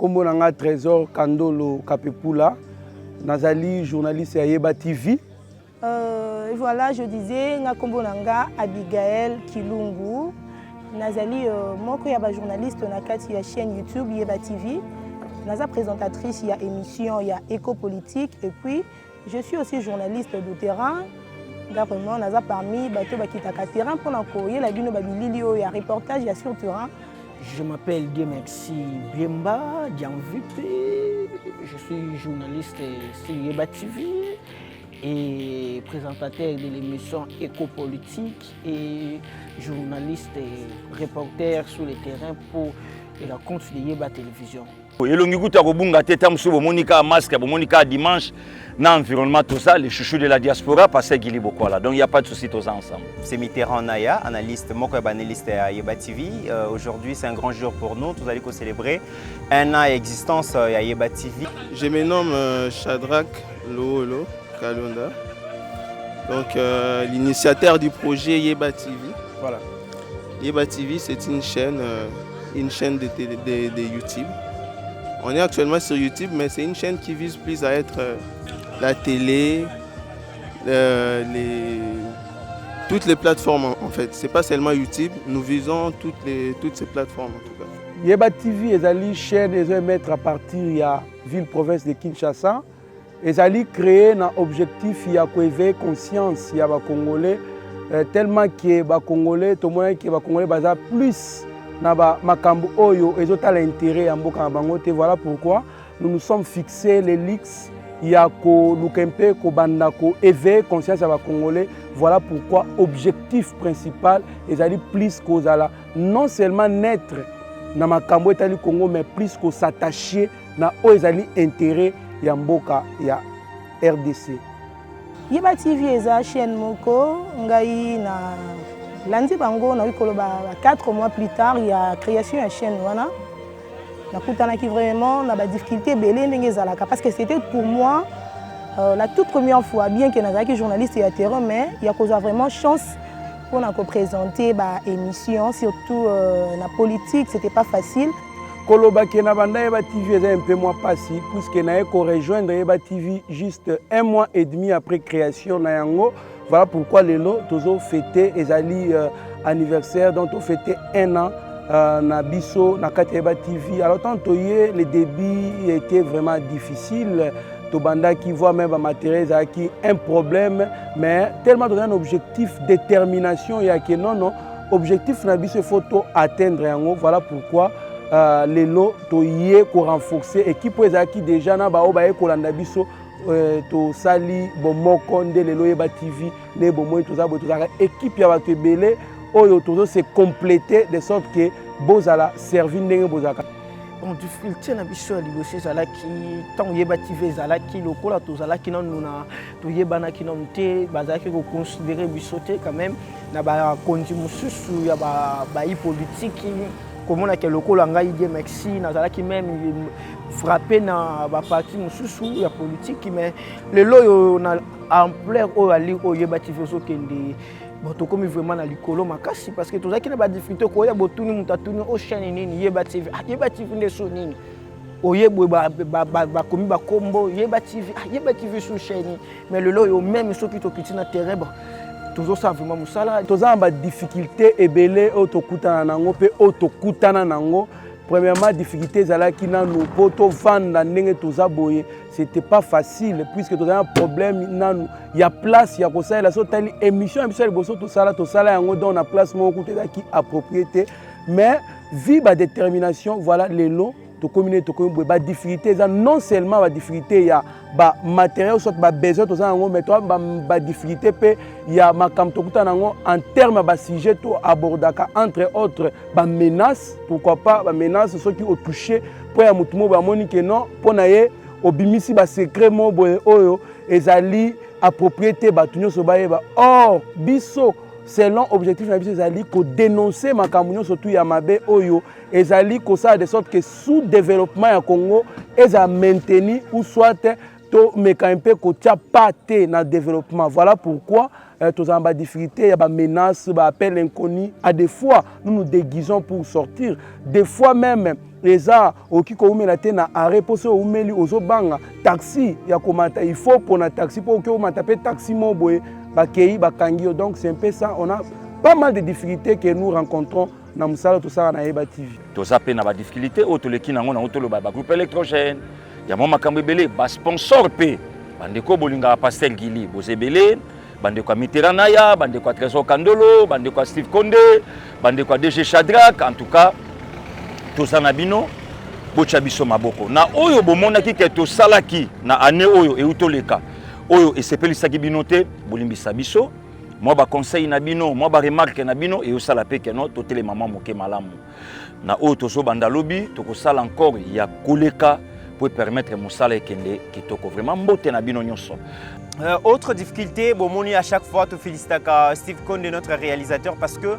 Kombo nanga Trésor Kandolo Kapepula, nazali journaliste à Yeba TV. Voilà, je disais, nga kombo nanga Abigail Kilungu, nazali moko ya ba journaliste na kati ya chaîne YouTube Yeba TV. Naza présentatrice ya émission ya éco-politique et puis je suis aussi journaliste de terrain. Vraiment, naza parmi bato bakitaka terrain pour na koye la bino babilili o ya reportage ya sur terrain. Je m'appelle Dieu Merci Biemba Dianvité, je suis journaliste sur Yeba TV et présentateur de l'émission éco-politique et journaliste et reporter sur le terrain pour la compte de Yeba Télévision. Elongi kuta kobunga te tamsu bomonika masque bomonika dimanche na environnement tout ça les chouchous de la diaspora passé Gili Bokwala. Donc il y a pas de souci tous ensemble. C'est Mitterrand Naya, analyste moko analyste à Yeba TV. Aujourd'hui c'est un grand jour pour nous, tous allons célébrer un an d'existence à Yeba TV. Je me nomme Shadrach Loolo Kalonda. Donc l'initiateur du projet Yeba TV. Voilà. Yeba TV c'est une chaîne de YouTube. On est actuellement sur YouTube, mais c'est une chaîne qui vise plus à être la télé, toutes les plateformes en fait. Ce n'est pas seulement YouTube, nous visons toutes ces plateformes en tout cas. Yeba TV est une chaîne qui est mettre à partir de la ville-province de Kinshasa. Ils ont créé un objectif de éveiller conscience des Congolais, tellement que les Congolais, tout le monde qui est Congolais, plus makambo oyo ezotala intérêt ya mboka na bango te. Voilà pourquoi nous nous sommes fixés les lix ya ko lukempe ko banda ko éveiller conscience ya ba Congolais. Voilà pourquoi objectif principal ezali plus kozala non seulement naître na makambo etali Congo mais plus ko s'attacher na o ezali intérêt ya mboka ya RDC. Yeba TV eza chaîne moko ngai na lundi bango na 4 mois plus tard il y a création de la chaîne wana nakutana qui vraiment na ba difficulté belé ndenge zalaka parce que c'était pour moi la toute première fois bien que nazaki journaliste et à terrain mais il y a cause vraiment chance pour na présenter ba émission surtout la politique c'était pas facile. Koloba kena banda Yeba TV est un peu moins passé puisque na ko rejoindre Yeba TV juste 1 mois et demi après création na yango. Voilà pourquoi les lots tozo fêté ezali anniversaire donc on fêté 1 an na biso na kati Yeba TV. Alors tant les débits étaient vraiment difficiles. Tobanda qui voit même matériel qui un problème mais tellement donné un objectif détermination il y a que non objectif na biso photo atteindre yango. Voilà pourquoi les lots toyé ko renforcer équipe ezaki déjà na ba obaye kolanda biso to sali bomoko nde lelo Yeba TV ne bomoyi tozala équipe ya bato ebele oyo tozo se compléter de sorte que bozala servi ndenge bozaka. On difficulté na biso liboso ezalaki tant Yeba TV ezalaki lokola tozalaki nanu na toyebanaki nanu te bazalaki koconsidérer biso te quand même na bakonzi mosusu ya bayi politique komona ke lokola ngai Dieu Merci nazalaki même frappé na ba parti mosusu ya politique mais lelo yo na ampleur o ali o Yeba TV so kende boto comme vraiment na likolo makasi parce que tozaki na ba difficulté ko ya botuni mutatuni o chaîne nini Yeba TV Yeba TV ndeso nini oyebwe ba komi ba kombo Yeba TV sur chaîne mais lelo yo même so ki to kiti na terrain ba toujours ça vraiment musala toza ba difficulté ebele otokutana nango pe otokutana nango. Premièrement difficulté zalaki nanu poto vanda ndenge toza boye c'était pas facile puisque toza un problème nanu ya place ya kosala so tali émission biso liboso tosala yango dans na place moko kutaki approprié mais vie ba détermination voilà lelo to communiquer to koyebwe ba difficulté za non seulement ba difficulté ya ba matériel soit ba besoin to zango mais to ba difficulté pe ya makam to kuta nango en terme ba sujet to abordaka entre autres ba menaces pourquoi pas ba menaces ceux qui ont touché pour ya mutumo ba monique non pour na ye obimisi ba secret mo boye oyo ezali approprié ba tunyo so ba yeba or biso selon objectif na biso ezali ko dénoncer makambo surtout ya mabe oyo ezali ko ça de sorte que sous développement ya Congo eza maintenir ou soit to meka un peu ko tia paté na développement. Voilà pourquoi tous en bas difficulté, il y a des menaces, des appels inconnus. À des fois, nous nous déguisons pour sortir. Des fois même, eza oki koumela te na arrêt po so umeli ozobanga taxi ya komata il faut pour na taxi po oki omata pe taxi mo boye bakei bakangi yo. Donc c'est un peu ça, on a pas mal de difficultés que nous rencontrons na musala tout ça na Yeba TV. To ça pe na ba difficulté o to leki nango na otolo ba groupe électrogène ya mo makambo ebele ba sponsor pe bandeko bolinga Pasteur Gili bozebele bandeko Mitterrand ya bandeko Trésor Kandolo bandeko Steve Condé bandeko DG Shadrack. En tout cas to ça na bino bocha biso maboko na oyo bomonaki ke to salaki na année oyo e utoleka oyo esepelisaki bino te bolimbisa biso. Moi ba conseil na bino, moi ba remarque na bino et osala pe keno to tele maman moke malamu. Na o tozo banda lobby to ko sala encore ya koleka pour permettre mosala ekende kitoko vraiment mbote na bino nyonso. Autre difficulté, bomoni à chaque fois to félicite Steve Condé notre réalisateur parce que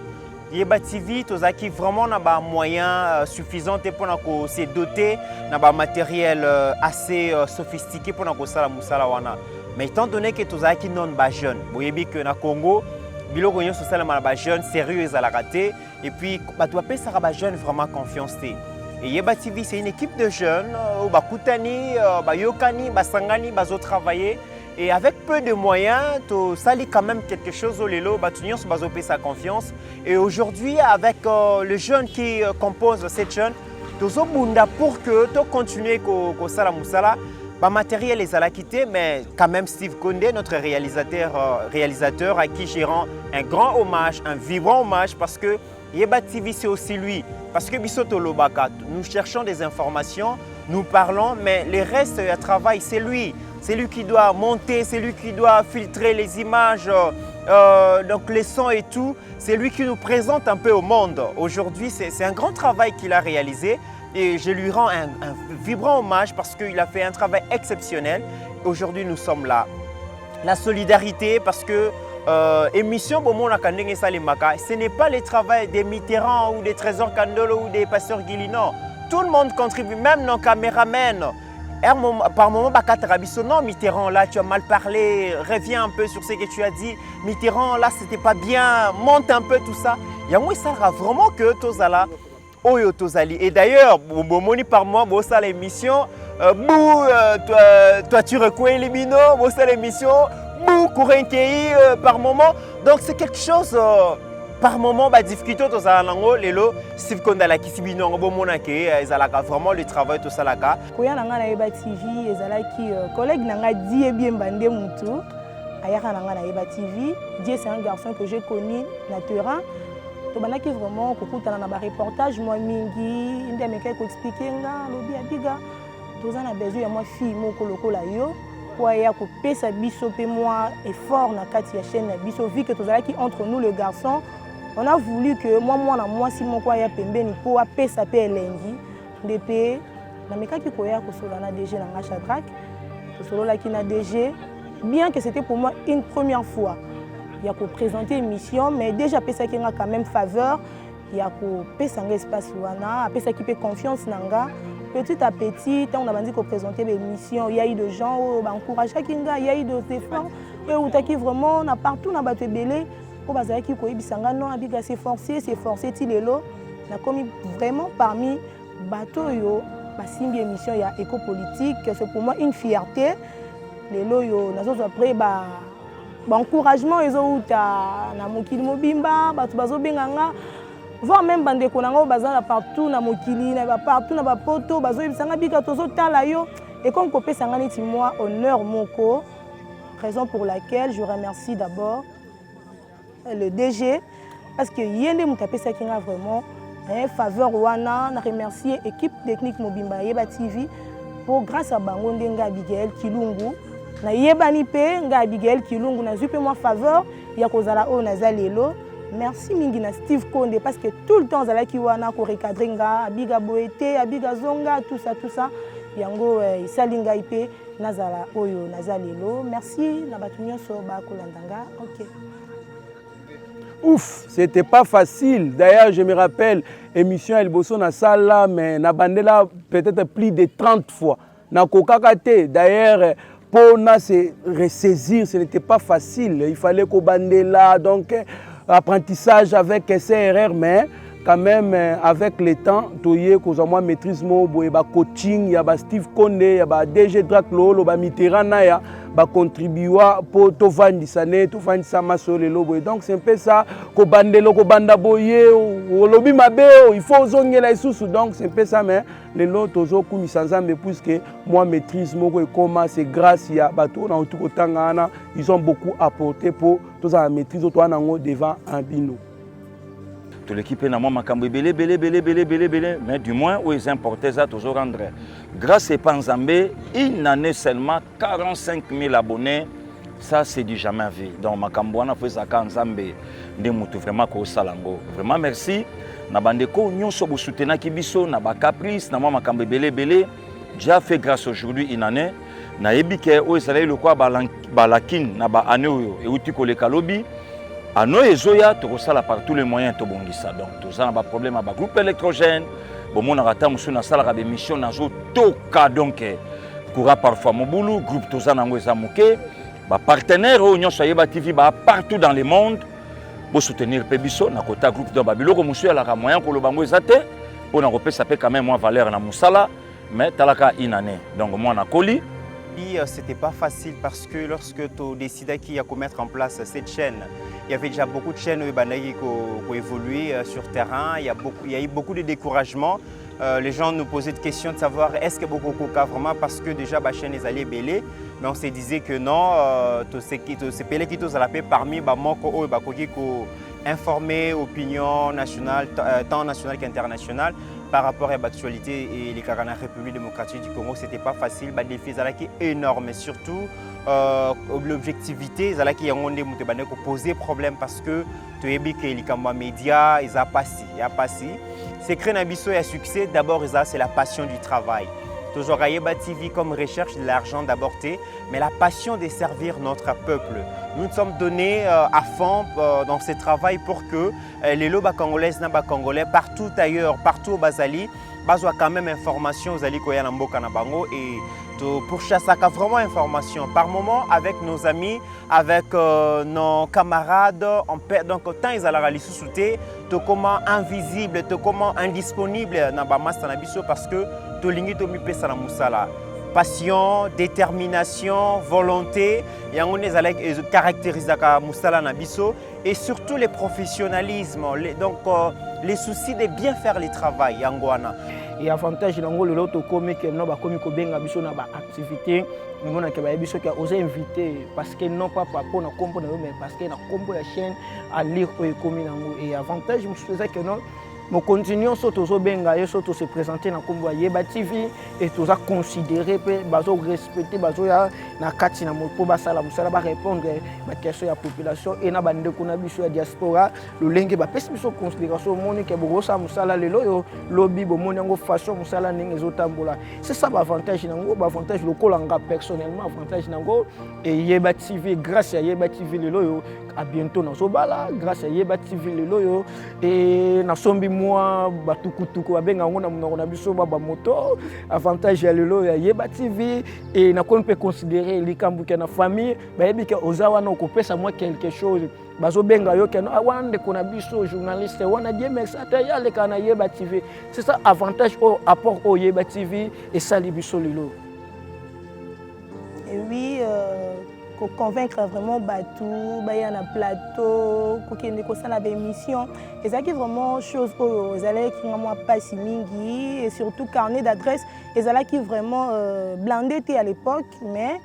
Yeba TV tozaki vraiment na ba moyens suffisants pour na ko se doter na ba matériel assez sophistiqué pour na ko sala musala wana. Mais étant donné que tous les non ba jeunes, vous voyez que na Congo, biloko nyo social na ba jeunes sérieux à la raté et puis ba tu appelles ça ba jeunes vraiment confiance té. Et Yeba TV c'est une équipe de jeunes ba kutani, ba yokani, ba sangani, ba zo travailler et avec peu de moyens, tu sali quand même quelque chose au lelo, ba tu nyo ba zo sa confiance et aujourd'hui avec le jeune qui compose cette jeune, tu zo bunda pour que tu continuer ko sala musala. Bah, matériel les a quitté, mais quand même Steve Condé, notre réalisateur à qui j'ai rendu un grand hommage, un vibrant hommage parce que Yeba TV c'est aussi lui. Parce que Bisoto Lobaka, nous cherchons des informations, nous parlons, mais le reste du travail c'est lui. C'est lui qui doit monter, c'est lui qui doit filtrer les images, donc les sons et tout. C'est lui qui nous présente un peu au monde. Aujourd'hui, c'est un grand travail qu'il a réalisé. Et je lui rends un vibrant hommage parce qu'il a fait un travail exceptionnel. Aujourd'hui, nous sommes là. La solidarité, parce que émission ce n'est pas le travail des Mitterrand ou des Trésor Kandolo ou des Pasteur Gili, non. Tout le monde contribue, même nos caméramens. Par moment, non, Mitterrand, là, tu as mal parlé, reviens un peu sur ce que tu as dit. Mitterrand, là, c'était pas bien, monte un peu tout ça. Il y a vraiment que Tozala. Oyo Tozali. Et d'ailleurs, bomoni par moi, bossa l'émission, toi tu recoins les minos, bossa l'émission, Kourenkei par moment. Donc c'est quelque chose par moment, bah difficulté Tozala nango, lelo, Steve Condé la kisibino, bomona ke, ezalaka vraiment le travail Tozalaka. Koya nanga na Yeba TV, ezalaki collègue nanga dit bien bandé mutu, ayaka nanga na Yeba TV, Dieu c'est un garçon que j'ai connu na terrain. Tobanaki vraiment kokutana na ba reportage moi mingi inde ameka ko expliquer nga lobi abiga tozana besoin ya moi fille moko lokola yo po ya ko pesa biso pe moi effort na kati ya chaîne na biso vu que tozalaki entre nous le garçon on a voulu que moi na moi si moko ya pembeni po a pesa pe elengi ndepé na mekaki ko ya ko sola na DG na Shadrack to solo ki na DG bien que c'était pour moi une première fois. Il y a présenter une mission, mais déjà pesa qui a quand même faveur. Il y a un espace wana, pesa qui peut confiance nanga. Petit à petit, on a dit qu'on présentait des missions. Il y a eu des gens qui encouragent kinga, il y a eu des efforts. Et où qui vraiment, on a partout, on a battu belé. Au bazar qui koyi bisanga non, abiga c'est forcé, tilelo. On a commis vraiment parmi bateau yo, basimbi émission il y a éco-politique. C'est pour moi une fierté. Les loyo, nous après encouragement ils ont na mokili mobimba batu bazo benganga voir même bande konanga bazala partout na mokili na partout na ba poto bazo bisanga bika tozo tala yo et comme kopé sanga neti moi honneur moko raison pour laquelle je remercie d'abord le DG parce que yende mutapé ça kinga vraiment faveur wana na remercier équipe technique mobimba Yeba TV pour grâce à bango ndenga Abigail Kilungu na yebani pe nga Abigail Kilungu na zupe moi faveur ya kozala o nazalelo merci mingi na Steve Condé parce que tout le temps zala ki wana ko recadrer nga abiga boete abiga zonga tout ça yango isalinga ipe nazala oyo nazalelo merci na batunyo so ba kolandanga OK. Ouf, c'était pas facile. D'ailleurs, je me rappelle émission El Bosso na salle là mais na bandela peut-être plus de 30 fois. Na kokakate d'ailleurs pour se ressaisir, ce n'était pas facile. Il fallait qu'on bande là, donc apprentissage avec CRR, mais quand même avec le temps toye kozwa mwa maîtrise mo boye ba coaching ya ba Steve Konde ya ba DG Drac Lolo ba Mitterrand na ya ba contribuer pour to vandisa ne to vandisa masole lo boye. Donc c'est un peu ça ko bandelo ko banda boye o lobi mabe il faut zongela isusu. Donc c'est un peu ça mais les lots tozo kumisa nzambe puisque moi maîtrise moko et comment c'est grâce ya bato na otuko tangana ils ont beaucoup apporté pour tous la maîtrise to anango devant un bino. Tout l'équipe n'a pas belé, mais du moins, où ils importaient ça toujours rendre. Grâce à Panzambé, une année seulement 45 000 abonnés, ça c'est du jamais vu. Donc, Makambouana fait ça quand Zambé, de moutou vraiment ko salango. Vraiment merci. Na bandeko nyonso bo soutenir kibiso na ba caprice na makambe belé. Déjà fait grâce aujourd'hui une année. Na ebike o ezali le quoi balakin na ba année et outi ko le kalobi. À nous, Ezoya, tu reçois par tous les moyens de bongisa. Donc, tout ça, on a un problème avec le groupe électrogène. Bon, on a raté une salle de mission dans tout cas. Donc, courant parfois mon boulot, groupe tout ça, on a moqué. Partenaires, Union Soyeba TV, partout dans le monde, pour soutenir Pébiso, on a côté groupe de Babylone, comme monsieur, a moyen pour le bango zate. On a repéré ça fait quand même moins valeur dans Moussala, mais talaka une année. Donc, moi, on a collé. C'était pas facile parce que lorsque tu as décidé qu'il y a mettre en place cette chaîne, il y avait déjà beaucoup de chaînes qui ont évolué sur terrain, il y a eu beaucoup de découragement. Les gens nous posaient des questions de savoir est-ce que beaucoup de vraiment parce que déjà la chaîne est allée belé, mais on se disait que non, c'est pelé qui tous à la paix parmi qui informer opinion nationale, tant nationale qu'internationale. Par rapport à l'actualité et les Karana République démocratique du Congo, ce n'était pas facile. Le défi est énorme. Et surtout, l'objectivité, c'est qu'il poser problème parce que tu as vu que les médias, ils ont passé. C'est créer un succès. D'abord, c'est la passion du travail. Toujours à Yeba TV comme recherche de l'argent d'abord, mais la passion de servir notre peuple. Nous nous sommes donnés à fond dans ce travail pour que les lobes congolaises, congolais, partout ailleurs, partout au Bazali, besoin quand même information aux Alikoya Namboka Nabango et pour chasser vraiment information. Par moment, avec nos amis, avec nos camarades, donc autant ils allaient aller sous-souter, comment invisible, comment indisponible dans parce que passion, détermination, volonté, et caractérise et surtout le professionnalisme, donc les soucis de bien faire le travail. Et avantage dans le lot comme que non comme ko benga biso na ba activité nous na ke ba biso ki osé inviter parce que non pas pour na kombo na mais parce que na kombo la chaîne à lire ko komi nango et avantage je faisais que non nous continuons surtout se présenter dans le Yeba TV et tout ça considérer, respecter, répondre à question de la population et la diaspora, le lingue considération lobby façon c'est ça l'avantage l'avantage personnellement avantage et Yeba TV grâce à Yeba TV à bientôt dans Sobala grâce à Yeba TV et na sombi moi batukutuku abenga ngona na biso ba moto avantage ya lelo ya Yeba TV et na kon peut considérer likambuka na famille ba yebika ozawa na kopesa moi quelque chose bazo benga yo keno awande kona biso journaliste wana die message ya le kana Yeba TV c'est ça avantage au apport au Yeba TV et ça libiso lelo. Et oui pour convaincre vraiment Batou, Bayan à plateau, pour qu'il y ait des émissions. Et ça qui est vraiment chose pour les allez qui n'ont pas si mingi et surtout carnet d'adresse. Les allez qui vraiment blandé à l'époque, mais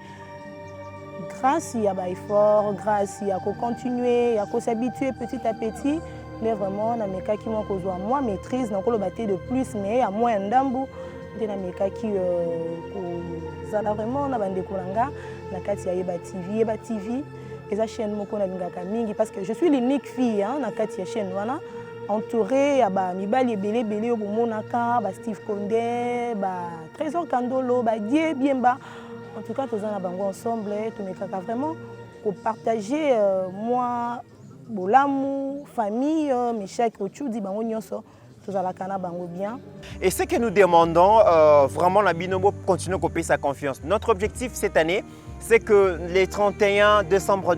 grâce à l'effort, grâce à continuer, à s'habituer petit à petit, mais vraiment dans mes cas qui m'ont causé moi maîtrise, donc le bâti de plus, mais à moins d'ambou. Dans mes cas qui zala vraiment na bande kolanga na kati ya Yeba TV eza chaîne moko na lingaka mingi parce que je suis l'unique fille na kati ya chaîne wana entourée ya ba mibali belé obomonaka ba Steve Konde ba Trésor Kandolo ba Die Biemba en tout cas tous na bango ensemble tout mekaka vraiment pour partager moi bolamu famille mes chaque ochudi bango nyonso. Bien. Et ce que nous demandons, vraiment la Binomo continue à couper sa confiance. Notre objectif cette année, c'est que les 31 décembre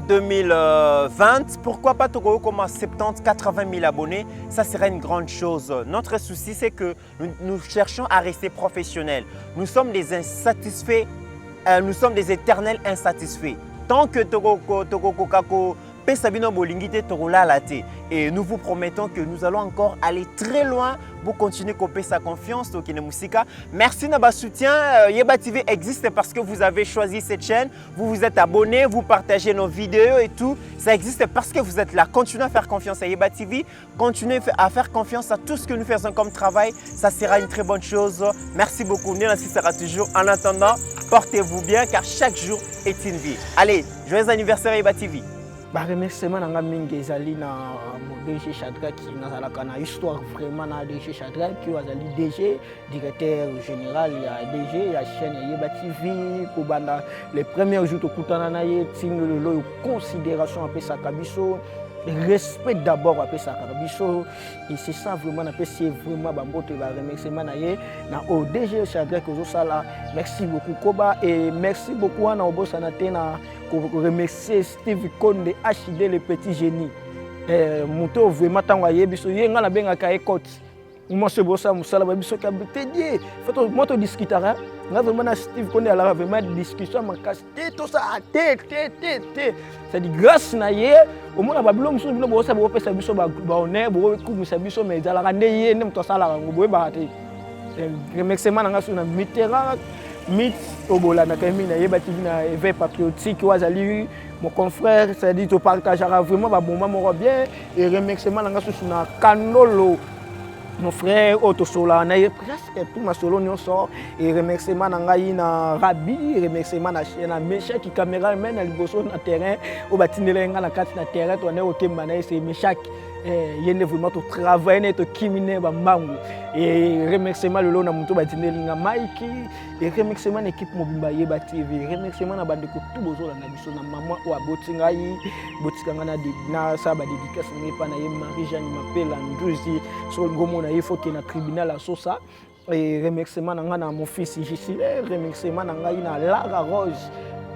2020, pourquoi pas Togo comme 70-80 000 abonnés, ça serait une grande chose. Notre souci, c'est que nous cherchons à rester professionnels. Nous sommes des insatisfaits, nous sommes des éternels insatisfaits. Tant que Togo Kako Pesabino Bolingite Togolalate. Et nous vous promettons que nous allons encore aller très loin pour continuer à couper sa confiance au Kinemusika. Merci de votre soutien. Yeba TV existe parce que vous avez choisi cette chaîne. Vous vous êtes abonné, vous partagez nos vidéos et tout. Ça existe parce que vous êtes là. Continuez à faire confiance à Yeba TV. Continuez à faire confiance à tout ce que nous faisons comme travail. Ça sera une très bonne chose. Merci beaucoup. Néanci sera toujours. En attendant, portez-vous bien car chaque jour est une vie. Allez, joyeux anniversaire Yeba TV. Remerciement nanga mingi ezali na DG Shadrack nazalaka na histoire vraiment na DG Shadrack qui azali DG directeur général ya DG ya chaîne Yeba TV kobanda les premiers jours tokutana na ye tingo lelo considération apesaka biso respect d'abord apesaka biso et c'est ça vraiment napesi vraiment bambote ba remerciement na ye na au DG Shadrack ozosala merci beaucoup Koba et merci beaucoup na obosana te na remercier Steve Konde HD le petit génie. Moto vraiment tango yebiso yenga na benga ka ekot. Moi se bossa musala ba biso ka betedie. Fait moi to discutera. Nga vraiment na Steve Konde ala vraiment discussion makasi to ça te. C'est di grâce na ye au mona babilo musu bino bossa bo pesa biso ba honneur bo ku musa biso mais ala kande ye ne mto sala ngo ba te. Remerciement nga sur na Mitterrand Mit Obola na Kamina Yeba TV na éveil patriotique wazali mon confrère ça dit to partagera vraiment ba moment mo bien et remerciement na sur na Kanolo mon frère Otosola na presque tout ma solo nyonso et remerciement na ngai na Rabi remerciement na chaîne Meshak qui caméraman na liboso na terrain o batindelenga na kati na terrain to na okemba na c'est Meshak yende vraiment to travailler to kimine ba mangu et remerciement le na muto batindelinga Mike et remerciement l'équipe Mobimba Yeba TV remerciement na bande ko tout bozo na biso na maman o abotinga yi botikanga na sa ba dédicace ne pas na ye Marie Jeanne m'appelle Nduzi so ngomo na il faut que na tribunal à Sosa et remerciement na mon fils ici remerciement na ngai na Lara Rose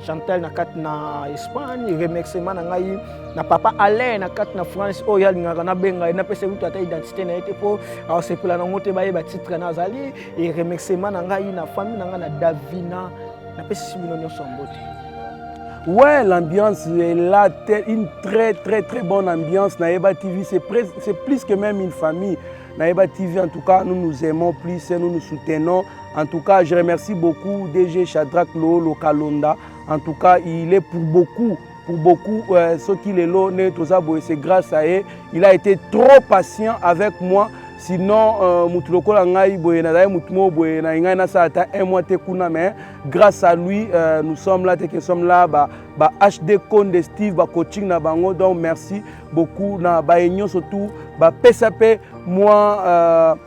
Chantal na kat na Espagne remerciement na ngai na papa Alain na kat na France o ya ngaka na benga na pese mutu ata identité na ete po alors c'est pour la ngote ba yeba titre na zali et remerciement na ngai na famille na ngai na Davina na pese bino nyonso mbote. Ouais, l'ambiance est là, une très bonne ambiance. Naïba TV, c'est plus que même une famille. Naïba TV, en tout cas, nous nous aimons plus et nous nous soutenons. En tout cas, je remercie beaucoup DG Shadrack Lo Kalonda. En tout cas, il est pour beaucoup, ce qu'il est là, c'est grâce à eux. Il a été trop patient avec moi. Sinon, grâce à lui, nous sommes là, HD Konde Steve, coaching na bango, donc merci beaucoup na surtout PSAP moi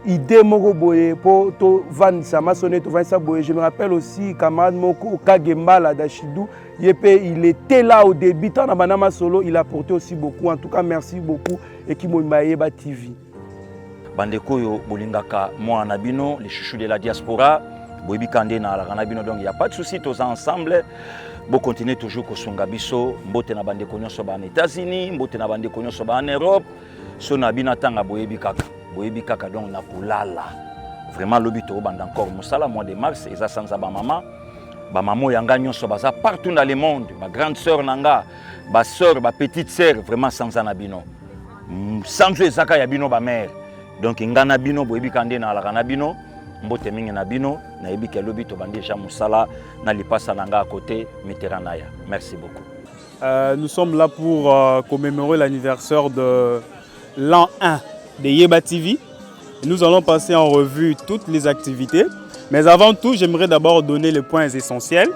idée moko boye pour to van sama sonné to van sa boye. Je me rappelle aussi camarade moko Kagembala d'Achidou, il était là au début tant na banama solo, il a apporté aussi beaucoup. En tout cas, merci beaucoup et qui m'a Yeba TV. Bandeko yo bolingaka moi na bino les chouchous de la diaspora boyebi kande na la bino, donc il y a pas de souci, tous ensemble bo continuer toujours ko sunga biso mbote na bandeko nyonso ba en États-Unis mbote na bandeko nyonso ba en Europe so na bina tanga boyebi kaka donc na kulala vraiment lobito banda encore musala mois de mars eza sanza ba maman yanga nyonso baza partout dans le monde, ma grande sœur nanga ba sœur ba petite sœur vraiment sanza na bino sans ezaka ya bino ba mère. Donc, ngana bino boyebi kande na la kana bino mbote mingi na bino na yebi ke lobi to bandi ja musala na lipasa nanga à côté Mitterrand. Merci beaucoup. Nous sommes là pour commémorer l'anniversaire de l'an 1 de Yeba TV. Nous allons passer en revue toutes les activités. Mais avant tout, j'aimerais d'abord donner les points essentiels.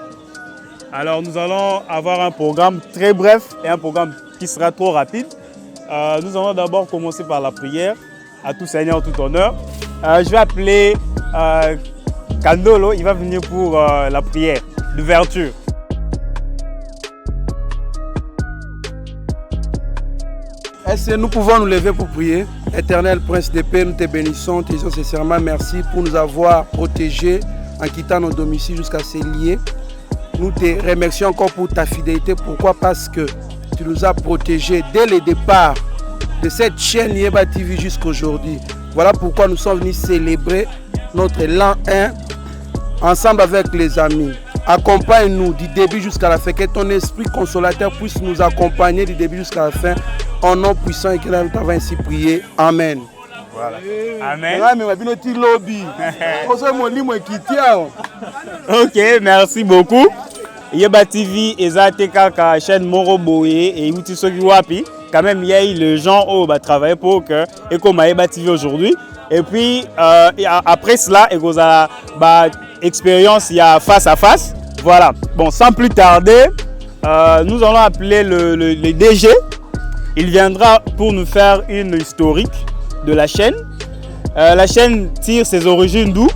Alors, nous allons avoir un programme très bref et un programme qui sera trop rapide. Nous allons d'abord commencer par la prière. À tout Seigneur, tout honneur. Je vais appeler Kandolo, il va venir pour la prière d'ouverture. Est-ce que nous pouvons nous lever pour prier? Éternel Prince de paix, nous te bénissons, te disons sincèrement merci pour nous avoir protégés en quittant nos domiciles jusqu'à ces lieux. Nous te remercions encore pour ta fidélité. Pourquoi? Parce que tu nous as protégés dès le départ de cette chaîne Yeba TV jusqu'à aujourd'hui. Voilà pourquoi nous sommes venus célébrer notre l'an 1 ensemble avec les amis. Accompagne-nous du début jusqu'à la fin. Que ton esprit consolateur puisse nous accompagner du début jusqu'à la fin. En nom puissant et que nous avons ainsi prié. Amen. Voilà. Amen. Ok, merci beaucoup. Yeba TV ezate kaka chaîne Moro Boye et Uti Soki Wapi. Quand même, il y a eu les gens qui ont travaillé pour que et comme Yeba TV aujourd'hui. Et puis après cela, il y a expérience, il y a face à face. Voilà. Bon, sans plus tarder, nous allons appeler le DG. Il viendra pour nous faire une historique de la chaîne. La chaîne tire ses origines d'où?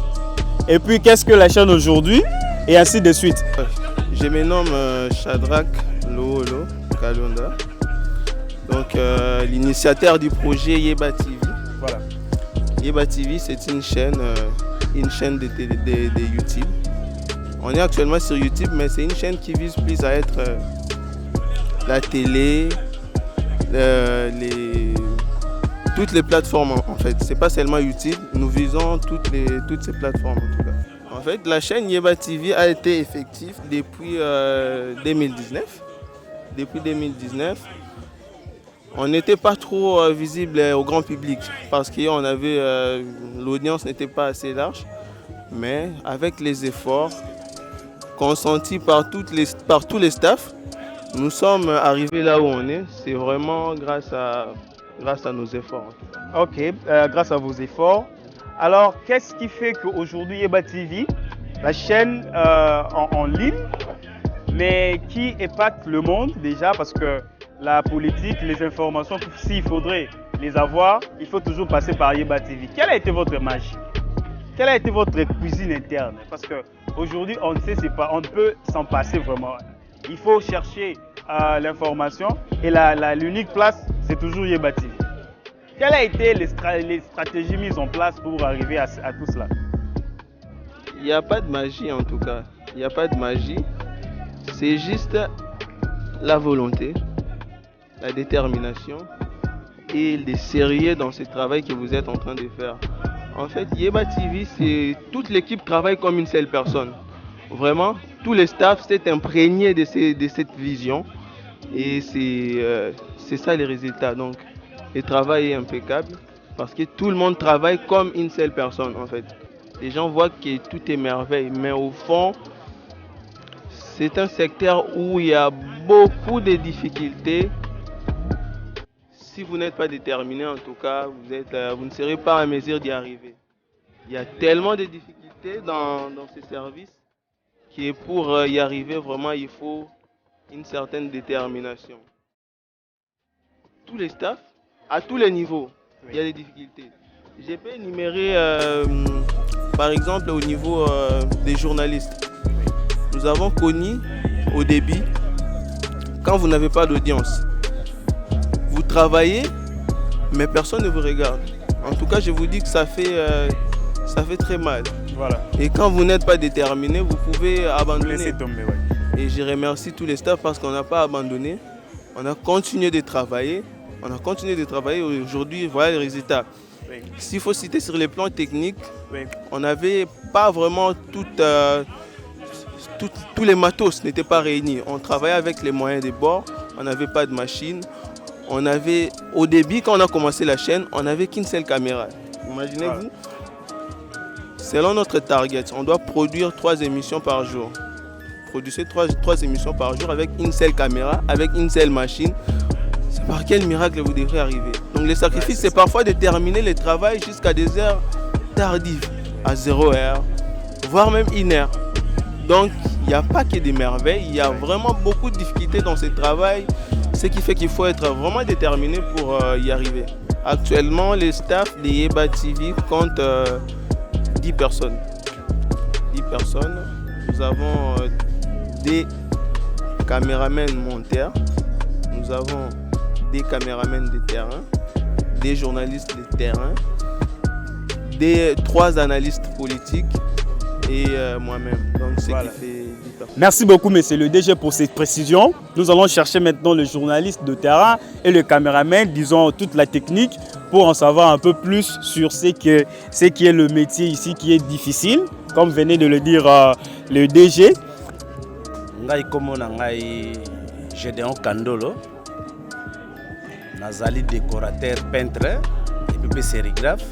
Et puis qu'est-ce que la chaîne aujourd'hui? Et ainsi de suite. Je me nomme Shadrack Loolo Kalonda. Donc l'initiateur du projet Yeba TV. Voilà. Yeba TV, c'est une chaîne de YouTube. On est actuellement sur YouTube, mais c'est une chaîne qui vise plus à être la télé, toutes les plateformes en fait. C'est pas seulement YouTube, nous visons toutes ces plateformes en tout cas. En fait, la chaîne Yeba TV a été effective depuis 2019. Depuis 2019, on n'était pas trop visible au grand public parce que l'audience n'était pas assez large. Mais avec les efforts consentis par tous les staffs, nous sommes arrivés là où on est. C'est vraiment grâce à nos efforts. Ok, grâce à vos efforts. Alors, qu'est-ce qui fait qu'aujourd'hui Yeba TV, la chaîne en ligne, mais qui épate le monde déjà parce que la politique, les informations, s'il faudrait les avoir, il faut toujours passer par Yeba TV. Quelle a été votre magie? Quelle a été votre cuisine interne? Parce qu'aujourd'hui, on ne sait pas, on ne peut s'en passer vraiment. Il faut chercher l'information et l'unique place, c'est toujours Yeba TV. Quelles ont été les stratégies mises en place pour arriver à tout cela? Il n'y a pas de magie en tout cas. Il n'y a pas de magie. C'est juste la volonté, la détermination et le sérieux dans ce travail que vous êtes en train de faire. En fait, Yeba TV, toute l'équipe travaille comme une seule personne. Vraiment, tous les staffs s'est imprégné de cette vision et c'est ça les résultats. Donc, le travail est impeccable parce que tout le monde travaille comme une seule personne en fait. Les gens voient que tout est merveille, mais au fond, c'est un secteur où il y a beaucoup de difficultés. Si vous n'êtes pas déterminé, en tout cas, vous ne serez pas en mesure d'y arriver. Il y a tellement de difficultés dans ces services que pour y arriver, vraiment, il faut une certaine détermination. Tous les staffs, à tous les niveaux, il y a des difficultés. Je peux énumérer, par exemple, au niveau des journalistes. Nous avons connu au début, quand vous n'avez pas d'audience, vous travaillez, mais personne ne vous regarde. En tout cas, je vous dis que ça fait très mal. Voilà. Et quand vous n'êtes pas déterminé, vous pouvez abandonner. Laissez tomber, ouais. Et je remercie tous les staffs parce qu'on n'a pas abandonné. On a continué de travailler. Aujourd'hui, voilà les résultats. Oui. S'il faut citer sur les plans techniques, oui, on n'avait pas vraiment tous les matos n'étaient pas réunis. On travaillait avec les moyens de bord. On n'avait pas de machine. Au début, quand on a commencé la chaîne, on n'avait qu'une seule caméra. Imaginez-vous, voilà. Selon notre target, on doit produire 3 émissions par jour. Produisez 3 émissions par jour avec une seule caméra, avec une seule machine. C'est par quel miracle vous devrez arriver? Donc le sacrifice, c'est parfois de terminer le travail jusqu'à des heures tardives, à 0 heure, voire même 1 heure. Donc il n'y a pas que des merveilles, il y a vraiment beaucoup de difficultés dans ce travail. Ce qui fait qu'il faut être vraiment déterminé pour y arriver. Actuellement, les staffs de Yeba TV comptent 10 personnes. 10 personnes. Nous avons des caméramans monteurs. Nous avons des caméramans de terrain, des journalistes de terrain, 3 analystes politiques et moi-même. Donc c'est Voilà. qui fait du temps. Merci beaucoup, monsieur le DG, pour cette précision. Nous allons chercher maintenant le journaliste de terrain et le caméraman, disons toute la technique, pour en savoir un peu plus sur ce qui est le métier ici qui est difficile, comme venait de le dire le DG. Ngai komo na ngai Gédéon Kandolo. Nazali décorateur peintre et puis sérigraphe.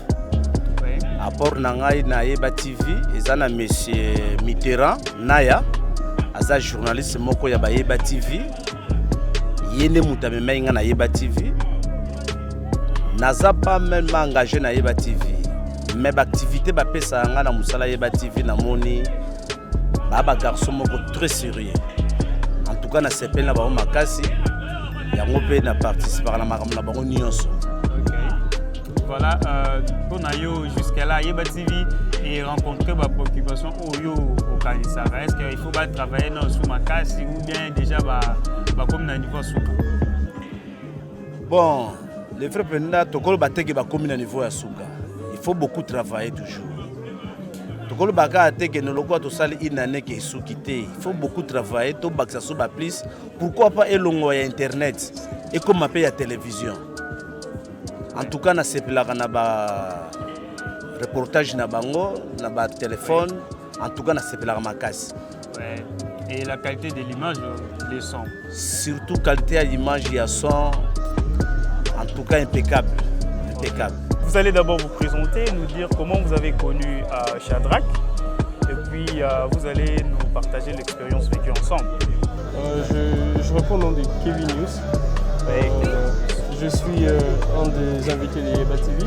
Apport na ngai na Yeba TV ezana monsieur Mitterrand Naya aza journaliste moko ya ba Yeba TV. Yene mutame mainga na Yeba TV. Naza pas même engagé na Yeba TV. Mais l'activité ba pesa nga na musala Yeba TV na moni ba garçon moko très sérieux. En tout cas na sepel na ba makasi yango pe na participer na makambo na bango nyonso. Voilà, pour Nayo jusqu'à là, Yeba TV et rencontrer ma préoccupation au Kanisa. Est-ce qu'il faut pas travailler dans sous ma casse ou bien déjà comme dans le niveau Souka? Bon, les frères Penda, Tokolo Bateke va comme dans le niveau Souka. Il faut beaucoup travailler toujours. Tokolo Baka a été que nous l'avons tout sali une année qui est sous-quitté. Il faut beaucoup travailler, tout baksa sous ba plus. Pourquoi pas elongo ya internet et comme appelle la télévision. En tout cas, na sepelaka na ba reportage na bango, na ba téléphone, en tout cas na sepelaka makasi. Ouais. Et la qualité de l'image, les sons. Surtout qualité de l'image et son, en tout cas impeccable. Impeccable. Vous allez d'abord vous présenter, nous dire comment vous avez connu Shadrach, et puis vous allez nous partager l'expérience vécue ensemble. Je réponds au nom de Kevin News. Je suis un des invités de Yeba TV.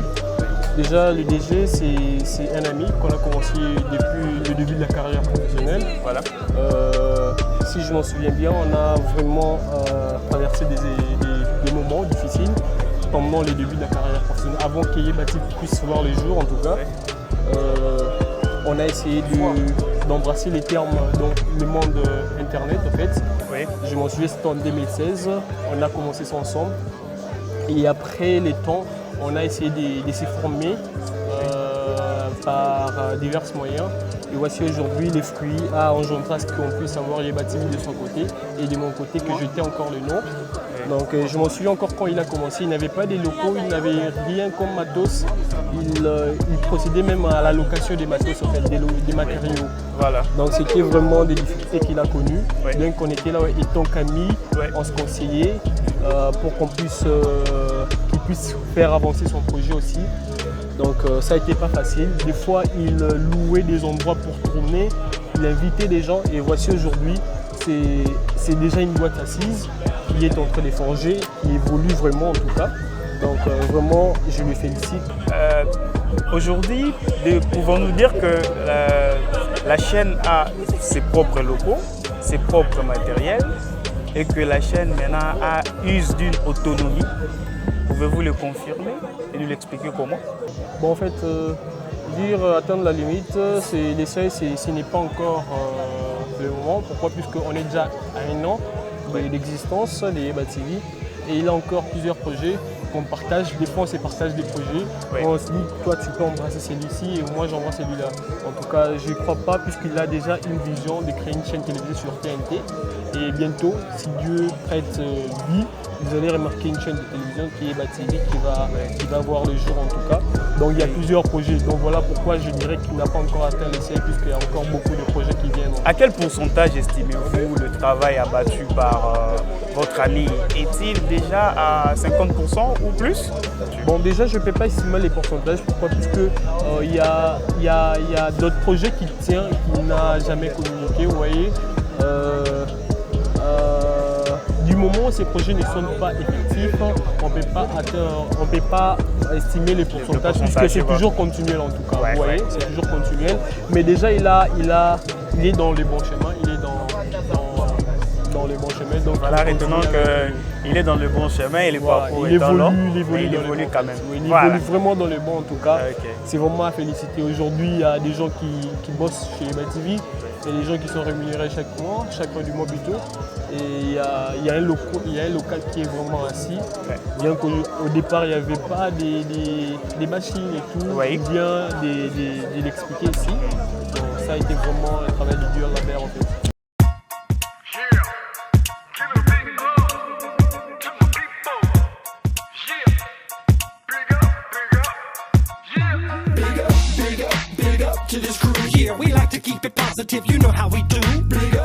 Déjà, le DG, c'est un ami qu'on a commencé depuis le début de la carrière professionnelle. Voilà. Si je m'en souviens bien, on a vraiment traversé des moments difficiles pendant les débuts de la carrière professionnelle. Avant que Yeba TV puisse voir le jour, en tout cas, on a essayé d'embrasser les termes dans le monde Internet, en fait. Oui. Je m'en souviens, c'était en 2016. On a commencé ça ensemble. Et après les temps, on a essayé de se former par divers moyens. Et voici aujourd'hui les fruits à engendrer à ce qu'on puisse avoir Yeba TV de son côté et de mon côté que je tais encore le nom. Donc je m'en souviens encore quand il a commencé, il n'avait pas des locaux, il n'avait rien comme matos. Il procédait même à la location des matos, en fait, des matériaux. Voilà. Donc c'était vraiment des difficultés qu'il a connues. Ouais. Donc on était là étant qu'amis, on se conseillait pour qu'on puisse, qu'il puisse faire avancer son projet aussi. Donc ça n'a été pas facile. Des fois il louait des endroits pour tourner, il invitait des gens et voici aujourd'hui c'est déjà une boîte assise qui est en train de forger, qui évolue vraiment en tout cas. Donc vraiment je le félicite. Aujourd'hui, pouvons-nous dire que la chaîne a ses propres locaux, ses propres matériels et que la chaîne maintenant use d'une autonomie? Pouvez-vous le confirmer et nous l'expliquer comment? Bon, en fait, dire atteindre la limite, l'essai, ce n'est pas encore le moment. Pourquoi? Puisqu'on est déjà à un an d'existence de Yeba TV et il a encore plusieurs projets qu'on partage. Des fois, on se partage des projets. Oui. On se dit, toi, tu peux embrasser celui-ci et moi, j'embrasse celui-là. En tout cas, je ne crois pas puisqu'il a déjà une vision de créer une chaîne télévisée sur TNT. Et bientôt, si Dieu prête vie, vous allez remarquer une chaîne de télévision qui est Yeba TV qui va voir le jour en tout cas. Donc il y a plusieurs projets. Donc voilà pourquoi je dirais qu'il n'a pas encore atteint l'essai puisqu'il y a encore beaucoup de projets qui viennent. À quel pourcentage estimez-vous le travail abattu par votre ami? Est-il déjà à 50% ou plus? Bon, déjà je ne peux pas estimer les pourcentages. Pourquoi? Puisqu'il y a d'autres projets qu'il tient et qu'il n'a jamais communiqué. Vous voyez. Du moment où ces projets ne sont pas effectifs, on ne peut pas estimer les pourcentages puisque c'est toujours continuel en tout cas. Ouais, vous voyez, c'est toujours continuel. Mais déjà, il est dans le bon chemin. Il est dans le bon chemin. Donc voilà, retenons qu'il est dans le bon chemin et les parcours étant long, il évolue quand même. Oui, il évolue vraiment dans le bon en tout cas. Okay. C'est vraiment à féliciter. Aujourd'hui, il y a des gens qui bossent chez Yeba TV. Il y a des gens qui sont rémunérés chaque fin du mois plutôt. Et il y a un local qui est vraiment assis. Ouais. Bien qu'au départ, il n'y avait pas des machines et tout. Ouais. Il vient de l'expliquer ici. Donc, ça ça a été vraiment un travail de dur là-bas en fait. To this crew, yeah, we like to keep it positive, you know how we do. Big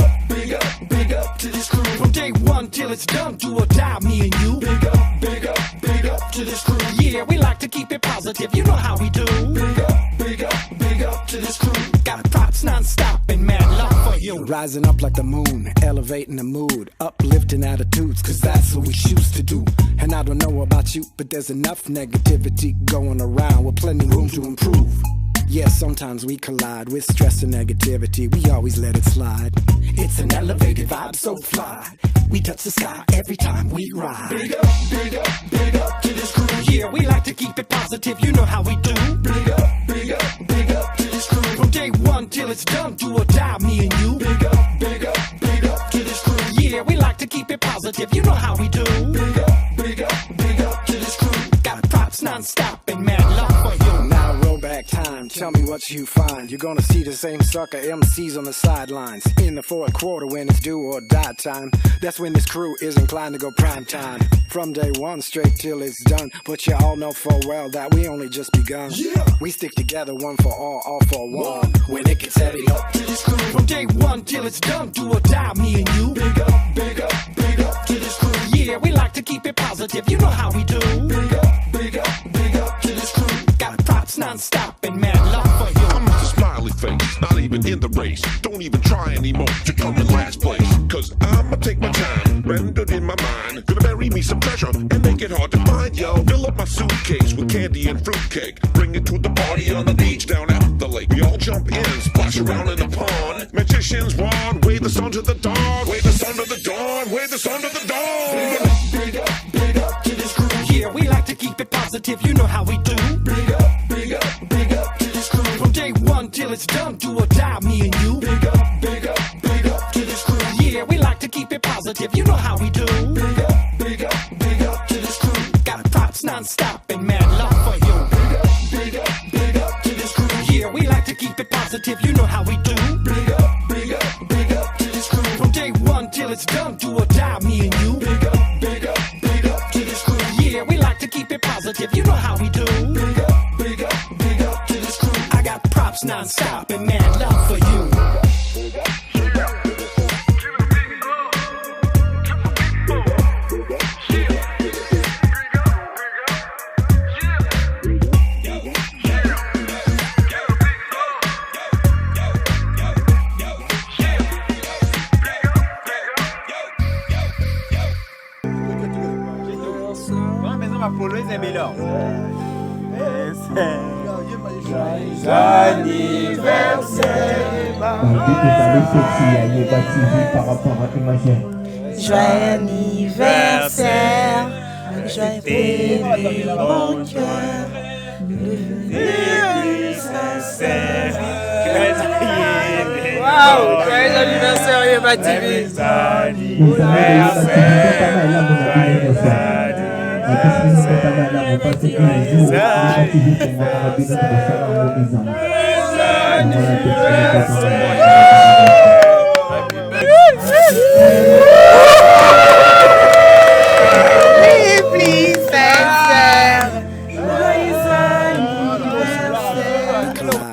up to this crew. From day one till it's done, do or die, me and you. Big up to this crew, yeah, we like to keep it positive, you know how we do. Big up to this crew. Got props non-stop and mad love for you. Rising up like the moon, elevating the mood, uplifting attitudes, cause that's what we choose to do. And I don't know about you, but there's enough negativity going around with plenty room to improve. Yeah, sometimes we collide with stress and negativity. We always let it slide. It's an elevated vibe, so fly. We touch the sky every time we ride. Big up to this crew. Yeah, we like to keep it positive. You know how we do. Big up to this crew. From day one till it's done, do or die, me and you. Big up to this crew. Yeah, we like to keep it positive. You know how we do. Big up to this crew. Got props non-stop and mad love for you. Now roll back time, tell me what you find. You're gonna see the same sucker MCs on the sidelines. In the fourth quarter when it's do or die time. That's when this crew is inclined to go prime time. From day one straight till it's done. But you all know full well that we only just begun. Yeah. We stick together one for all for one. When it gets heavy up to this crew. From day one till it's done, do or die, me and you. Big up to this crew. Yeah, we like to keep it positive, you know how we do. Big up to this crew. Got props non-stop and mad love for you. I'm just a smiley face, not even in the race. Don't even try anymore to come in last place. Cause I'ma take my time, rendered in my mind. Gonna bury me some treasure and make it hard to find, yo. Fill up my suitcase with candy and fruitcake. Bring it to the party on the beach down at the lake. We all jump in, splash around in the pond. Magicians wand, wave the sun to the dawn. Wave the sun to the dawn, wave the sun to the dawn. Big up to this crew. Yeah, we like to keep it positive, you know how we do. Big up to this crew. From day one till it's done, do or die, me and you. Big up to this crew. Yeah, we like to keep it positive, you know how we do. Big up to this crew. Got props non-stop and mad love for you. Big up to this crew. Yeah, we like to keep it positive, you know how we do. Big up to this crew. From day one till it's done, do or die, me and you. Big up to this crew. Yeah, we like to keep it positive, you know how we do. Big up to this crew. I got props non-stop and mad love for you. Joyeux anniversaire, joyeux bébé, mon cœur, le sincère. Waouh, joyeux anniversaire, Yeba TV.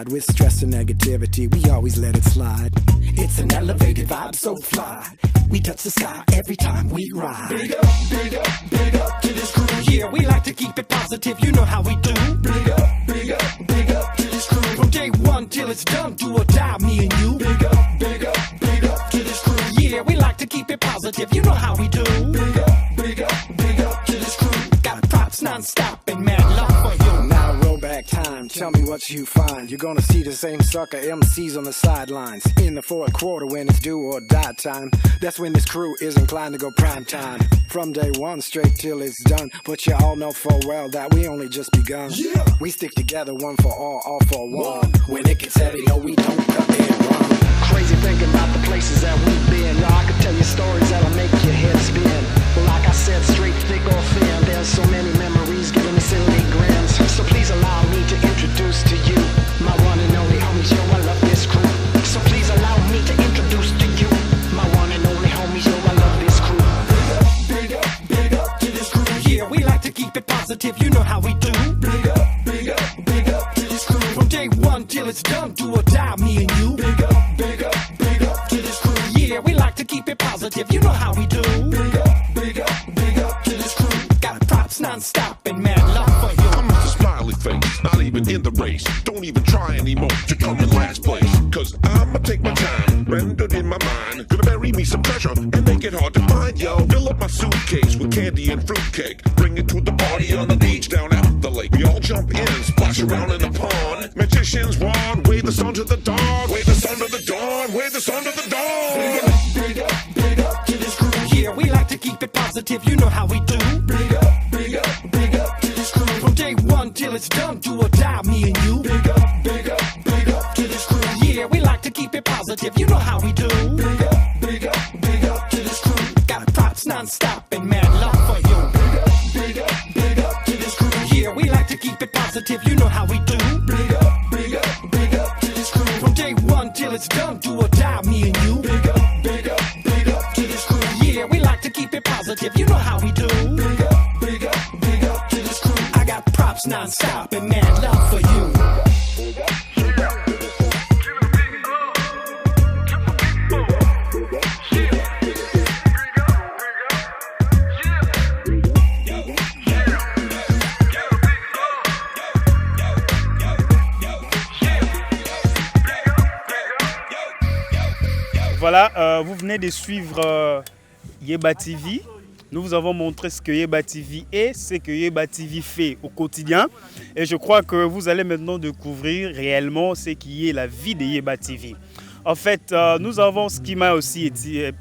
With stress and negativity, we always let it slide. It's an elevated vibe, so fly. We touch the sky every time we ride. Big up to this crew. Yeah, we like to keep it positive, you know how we do. Big up to this crew. From day one till it's done, do or die, me and you. Big up to this crew. Yeah, we like to keep it positive, you know how we do. Big up to this crew. Got props non-stop and mad love for you. Now roll back time, tell me what you find. You're gonna see the same sucker MCs on the sidelines. In the fourth quarter when it's do or die time. That's when this crew is inclined to go prime time. From day one straight till it's done. But you all know full well that we only just begun. Yeah. We stick together one for all for one. When it gets heavy, no we don't cut and run. Crazy thinking about the places that we've been. Yo, I could tell you stories that'll make your head spin. But like I said, straight, thick or thin, there's so many memories giving me silly grins. So please allow me to introduce to you my one and only homies. Yo, I love this crew. make it hard to find, yo. Fill up my suitcase with candy and fruitcake. Bring it to the party on the beach down at the lake. We all jump in, splash around in the pond. Magicians wand, wave the sun to the dawn. Wave the sun to the dawn, wave the sun to the dawn. Big up to this crew here. We like to keep it positive, you know how we do. Big up to this crew. From day one till it's done, do or die, me and you. Big up to this crew. Yeah, we like to keep it positive, you know how we do. Big up to this crew. Got props non-stop and mad love for you. Big up to this crew. Yeah, we like to keep it positive, you know how we do. Big up to this crew. From day one till it's done, do or die, me and you. Big up to this crew. Yeah, we like to keep it positive, you know how we do. Big up to this crew. I got props non-stop and mad love for you. Voilà, vous venez de suivre Yeba TV. Nous vous avons montré ce que Yeba TV est, ce que Yeba TV fait au quotidien. Et je crois que vous allez maintenant découvrir réellement ce qui est la vie de Yeba TV. En fait, nous avons ce qui m'a aussi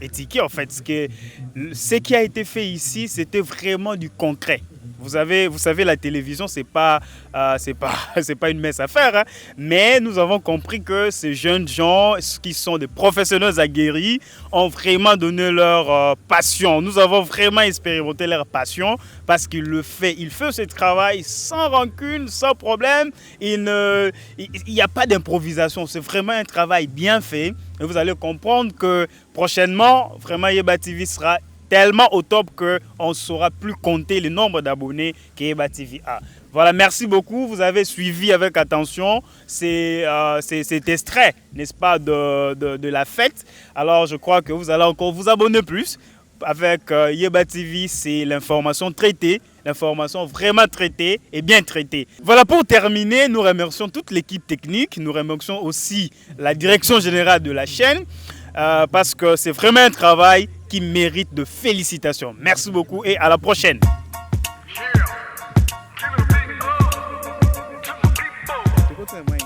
étiqué. En fait, ce qui a été fait ici, c'était vraiment du concret. Vous savez, la télévision, c'est pas une messe à faire, hein. Mais nous avons compris que ces jeunes gens, qui sont des professionnels aguerris, ont vraiment donné leur passion. Nous avons vraiment expérimenté leur passion parce il fait ce travail sans rancune, sans problème. Il n'y a pas d'improvisation. C'est vraiment un travail bien fait. Et vous allez comprendre que prochainement, vraiment, Yeba TV sera tellement au top qu'on ne saura plus compter le nombre d'abonnés que Yeba TV a. Voilà, merci beaucoup. Vous avez suivi avec attention cet extrait, n'est-ce pas, de la fête. Alors, je crois que vous allez encore vous abonner plus. Avec Yeba TV, c'est l'information traitée, l'information vraiment traitée et bien traitée. Voilà, pour terminer, nous remercions toute l'équipe technique. Nous remercions aussi la direction générale de la chaîne parce que c'est vraiment un travail qui mérite de félicitations. Merci beaucoup et à la prochaine. Yeah.